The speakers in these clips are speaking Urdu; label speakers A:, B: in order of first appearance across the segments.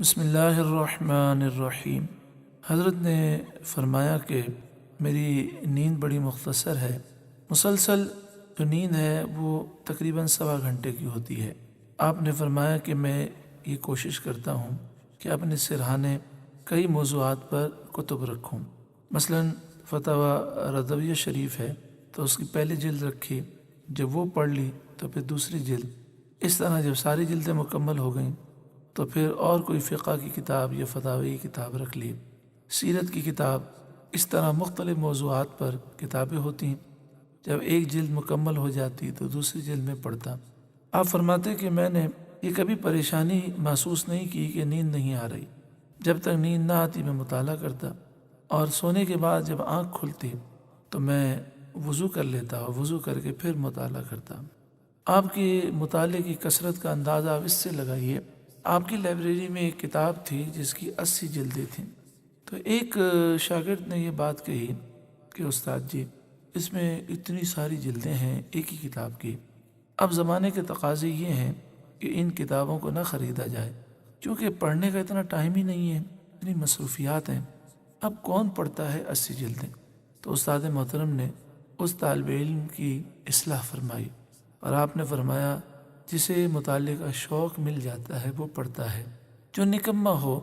A: بسم اللہ الرحمن الرحیم۔ حضرت نے فرمایا کہ میری نیند بڑی مختصر ہے، مسلسل جو نیند ہے وہ تقریباً 1.25 گھنٹے کی ہوتی ہے۔ آپ نے فرمایا کہ میں یہ کوشش کرتا ہوں کہ اپنے سرہانے کئی موضوعات پر کتب رکھوں، مثلاً فتاوی رضویہ شریف ہے تو اس کی پہلی جلد رکھی، جب وہ پڑھ لی تو پھر دوسری جلد، اس طرح جب ساری جلدیں مکمل ہو گئیں تو پھر اور کوئی فقہ کی کتاب یا فتاوی کی کتاب رکھ لی، سیرت کی کتاب، اس طرح مختلف موضوعات پر کتابیں ہوتی ہیں۔ جب ایک جلد مکمل ہو جاتی تو دوسری جلد میں پڑھتا۔ آپ فرماتے کہ میں نے یہ کبھی پریشانی محسوس نہیں کی کہ نیند نہیں آ رہی، جب تک نیند نہ آتی میں مطالعہ کرتا، اور سونے کے بعد جب آنکھ کھلتی تو میں وضو کر لیتا اور وضو کر کے پھر مطالعہ کرتا۔ آپ کی مطالعے کی کثرت کا اندازہ آپ اس سے لگائیے، آپ کی لائبریری میں ایک کتاب تھی جس کی 80 جلدیں تھیں، تو ایک شاگرد نے یہ بات کہی کہ استاد جی اس میں اتنی ساری جلدیں ہیں ایک ہی کتاب کی، اب زمانے کے تقاضے یہ ہیں کہ ان کتابوں کو نہ خریدا جائے، کیونکہ پڑھنے کا اتنا ٹائم ہی نہیں ہے، اتنی مصروفیات ہیں، اب کون پڑھتا ہے 80 جلدیں۔ تو استاد محترم نے اس طالب علم کی اصلاح فرمائی اور آپ نے فرمایا جسے مطالعے کا شوق مل جاتا ہے وہ پڑھتا ہے، جو نکما ہو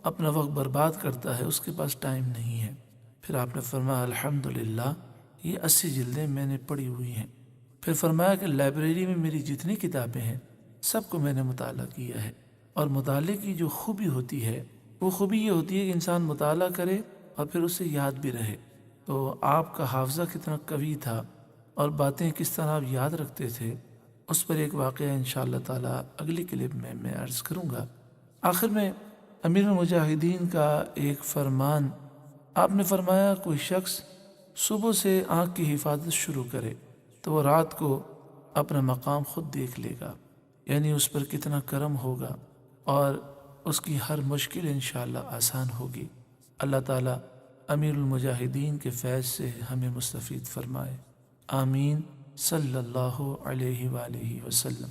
A: اپنا وقت برباد کرتا ہے اس کے پاس ٹائم نہیں ہے۔ پھر آپ نے فرمایا الحمدللہ یہ 80 جلدیں میں نے پڑھی ہوئی ہیں۔ پھر فرمایا کہ لائبریری میں میری جتنی کتابیں ہیں سب کو میں نے مطالعہ کیا ہے، اور مطالعے کی جو خوبی ہوتی ہے وہ خوبی یہ ہوتی ہے کہ انسان مطالعہ کرے اور پھر اسے یاد بھی رہے۔ تو آپ کا حافظہ کتنا قوی تھا اور باتیں کس طرح آپ یاد رکھتے تھے، اس پر ایک واقعہ انشاءاللہ تعالی اگلی کلپ میں عرض کروں گا۔ آخر میں امیر المجاہدین کا ایک فرمان، آپ نے فرمایا کوئی شخص صبح سے آنکھ کی حفاظت شروع کرے تو وہ رات کو اپنا مقام خود دیکھ لے گا، یعنی اس پر کتنا کرم ہوگا اور اس کی ہر مشکل انشاءاللہ آسان ہوگی۔ اللہ تعالی امیر المجاہدین کے فیض سے ہمیں مستفید فرمائے، آمین، صلی اللہ علیہ وآلہ وسلم۔